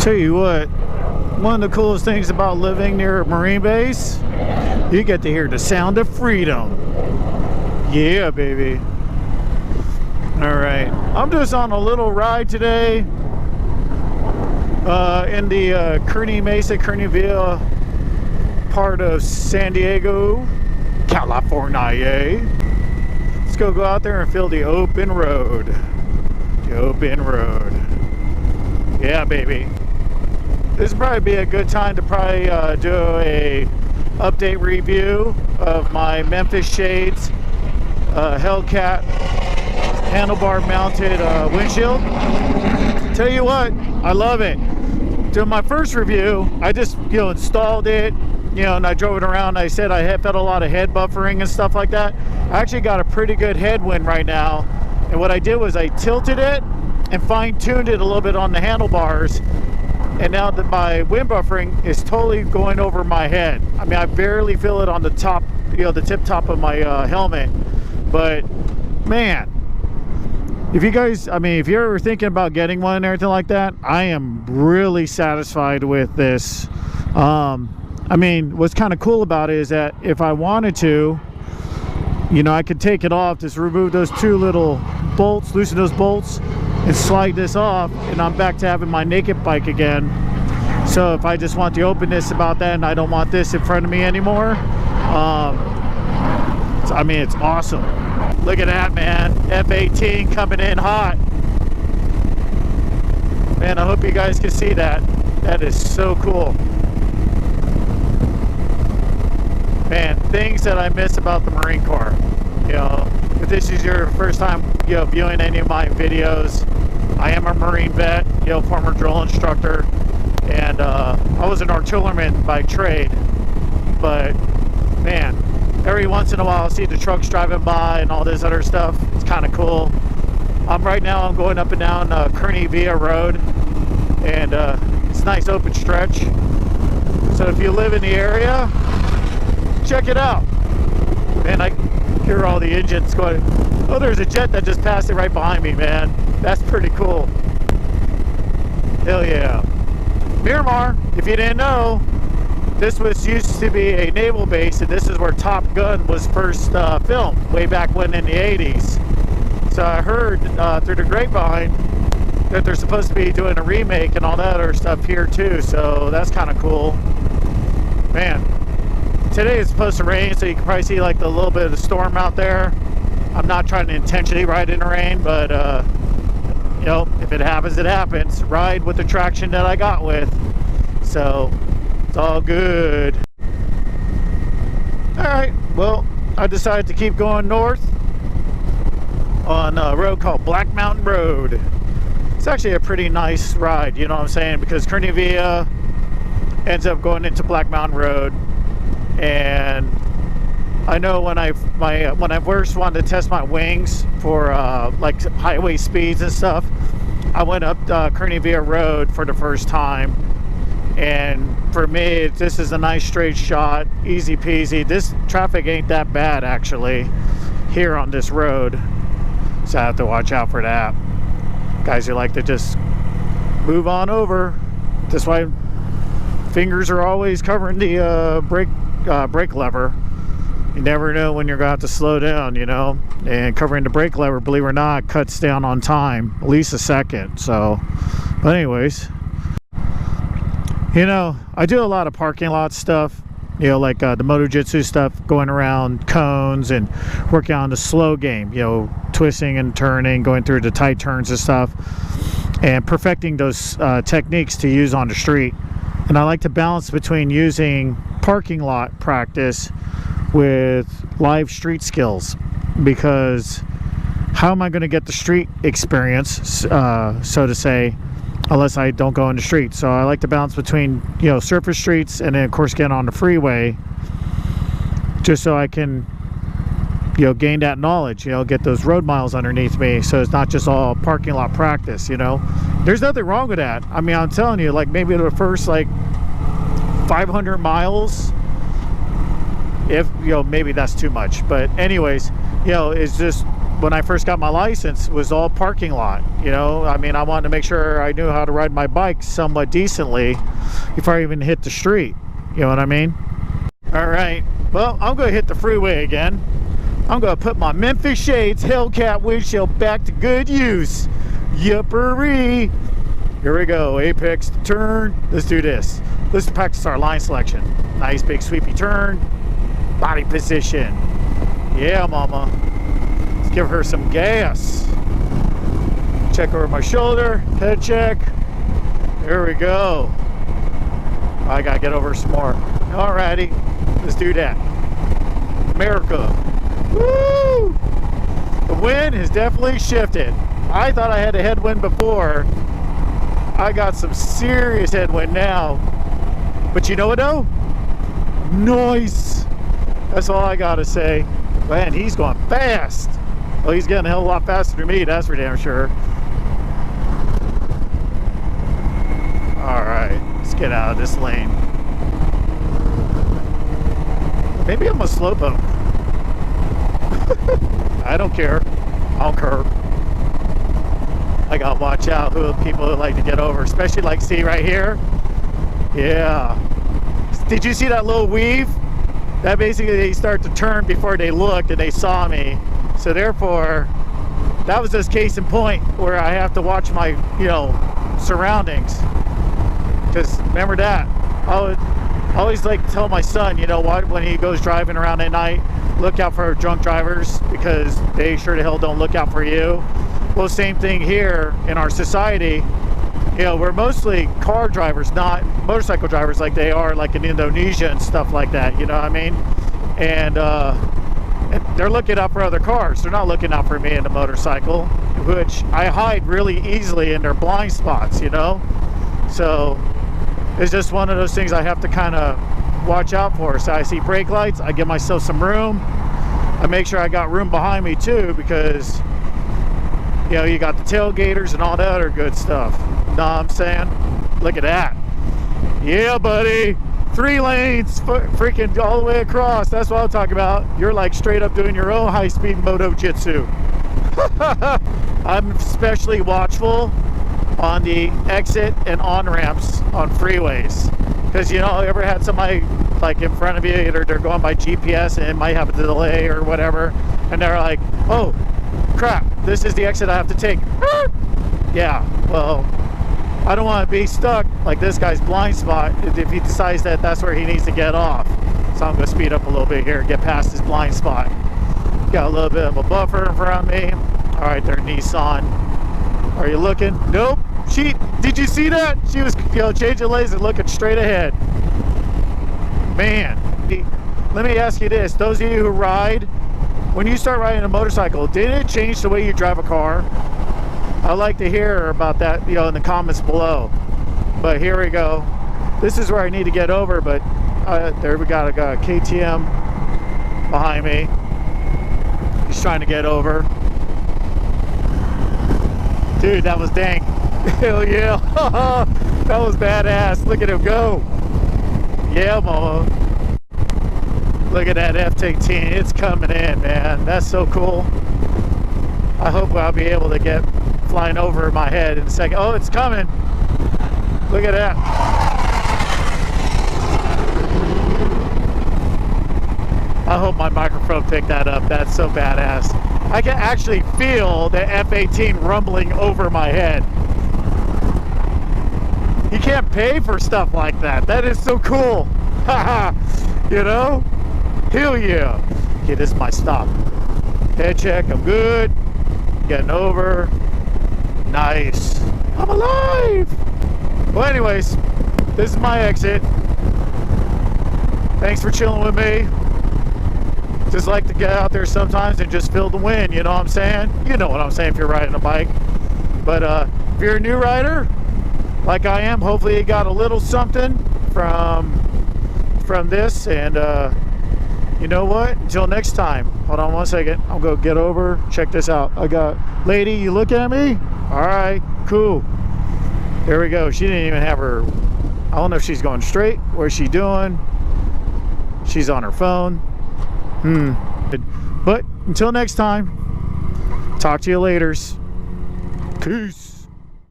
Tell you what, one of the coolest things about living near a marine base, you get to hear the sound of freedom. Yeah, baby. All right, I'm just on a little ride today in the Kearney Mesa, Kearneyville part of San Diego, California. Let's go out there and feel the open road. The open road. Yeah, baby. This would probably be a good time to probably do a update review of my Memphis Shades Hellcat handlebar mounted windshield. Tell you what, I love it. Doing my first review, I just installed it, and I drove it around. I said I felt a lot of head buffering and stuff like that. I actually got a pretty good headwind right now, and what I did was I tilted it and fine-tuned it a little bit on the handlebars. And now that my wind buffering is totally going over my head. I mean, I barely feel it on the top, the tip top of my helmet. But man, if you guys, if you're ever thinking about getting one and everything like that, I am really satisfied with this. What's kind of cool about it is that if I wanted to, I could take it off, just remove those two little bolts, loosen those bolts, and slide this off, and I'm back to having my naked bike again. So if I just want the openness about that and I don't want this in front of me anymore, it's awesome. Look at that, man. F-18 coming in hot. Man, I hope you guys can see that. That is so cool. Man, things that I miss about the Marine Corps. If this is your first time viewing any of my videos, I am a Marine vet, former drill instructor, and I was an artilleryman by trade. But man, every once in a while I see the trucks driving by and all this other stuff. It's kind of cool. I'm going up and down Kearney Via Road, and it's a nice open stretch. So if you live in the area, check it out. Man, I hear all the engines going. Oh, there's a jet that just passed it right behind me, man. That's pretty cool. Hell yeah. Miramar, if you didn't know, this used to be a naval base, and this is where Top Gun was first filmed, way back when in the 80s. So I heard through the grapevine that they're supposed to be doing a remake and all that other stuff here too, so that's kind of cool. Man, today it's supposed to rain, so you can probably see like the little bit of the storm out there. I'm not trying to intentionally ride in the rain, but if it happens, it happens. Ride with the traction that I got with, so it's all good. All right, well, I decided to keep going north on a road called Black Mountain Road. It's actually a pretty nice ride, you know what I'm saying, because Kearney Via ends up going into Black Mountain Road. And I know when I first wanted to test my wings for like highway speeds and stuff, I went up Kearney Via Road for the first time, and for me, this is a nice straight shot, easy peasy. This traffic ain't that bad actually here on this road, so I have to watch out for that. Guys who like to just move on over. That's why fingers are always covering the brake lever. You never know when you're going to have to slow down, and covering the brake lever, believe it or not, cuts down on time at least a second. So, but anyways, I do a lot of parking lot stuff, like the Moto-Jitsu stuff, going around cones and working on the slow game, twisting and turning, going through the tight turns and stuff, and perfecting those techniques to use on the street. And I like to balance between using parking lot practice with live street skills, because how am I going to get the street experience, so to say, unless I don't go in the street? So I like to balance between surface streets and then of course get on the freeway, just so I can gain that knowledge, get those road miles underneath me, so it's not just all parking lot practice. There's nothing wrong with that. I'm telling you, like maybe the first 500 miles, if maybe that's too much, but anyways, it's just when I first got my license was all parking lot. You know, I mean, I wanted to make sure I knew how to ride my bike somewhat decently before I even hit the street. You know what I mean? All right, well, I'm gonna hit the freeway again. I'm gonna put my Memphis Shades Hellcat windshield back to good use. Yuppery. Here we go, apex turn. Let's do this. Let's practice our line selection. Nice big sweepy turn. Body position. Yeah, mama. Let's give her some gas. Check over my shoulder, head check. There we go. I gotta get over some more. Alrighty, let's do that. America. Woo! The wind has definitely shifted. I thought I had a headwind before. I got some serious headwind now. But you know what though? Nice. That's all I gotta say. Man, he's going fast. Well, he's getting a hell of a lot faster than me, that's for damn sure. Alright, let's get out of this lane. Maybe I'm a slowpoke. I don't care. I don't care. I gotta watch out who people who like to get over, especially like, see right here. Yeah. Did you see that little weave? That basically they start to turn before they looked and they saw me. So therefore, that was just case in point where I have to watch my, you know, surroundings. Because remember that. I always like to tell my son, you know what, when he goes driving around at night, look out for drunk drivers because they sure to hell don't look out for you. Well, same thing here in our society. You know, we're mostly car drivers, not motorcycle drivers like they are like in Indonesia and stuff like that, you know what I mean? And they're looking out for other cars. They're not looking out for me in the motorcycle, which I hide really easily in their blind spots, you know? So it's just one of those things I have to kind of watch out for. So I see brake lights, I give myself some room. I make sure I got room behind me too, because you know, you got the tailgaters and all that other good stuff. Know what I'm saying? Look at that. Yeah, buddy. 3 lanes, freaking all the way across. That's what I'm talking about. You're like straight up doing your own high-speed moto jitsu. I'm especially watchful on the exit and on-ramps on freeways. Because, you know, ever had somebody like in front of you, either they're going by GPS and it might have a delay or whatever, and they're like, oh, crap, this is the exit I have to take. Yeah, well, I don't want to be stuck like this guy's blind spot if he decides that that's where he needs to get off. So I'm going to speed up a little bit here and get past his blind spot. Got a little bit of a buffer in front of me. All right, there, Nissan. Are you looking? Nope. Did you see that? She was, you know, changing lanes and looking straight ahead. Man, let me ask you this. Those of you who ride, when you start riding a motorcycle, did it change the way you drive a car? I'd like to hear about that, you know, in the comments below. But here we go. This is where I need to get over, but there we got a KTM behind me. He's trying to get over. Dude, that was dang. Hell yeah. That was badass. Look at him go. Yeah, mama. Look at that F-18. It's coming in, man. That's so cool. I hope I'll be able to get flying over my head in a second. Oh, it's coming. Look at that. I hope my microphone picked that up. That's so badass. I can actually feel the F-18 rumbling over my head. You can't pay for stuff like that. That is so cool. Haha. You know? Hell yeah. Okay, this is my stop. Head check. I'm good. Getting over. Nice. I'm alive. Well, anyways, this is my exit. Thanks for chilling with me. Just like to get out there sometimes and just feel the wind, you know what I'm saying? You know what I'm saying if you're riding a bike. But if you're a new rider, like I am, hopefully you got a little something from this. And you know what? Until next time. Hold on one second. I'm going to get over. Check this out. I got, lady, you look at me? All right, cool. There we go. She didn't even have her, I don't know if she's going straight. What's she doing? She's on her phone. But until next time, Talk to you later. Peace.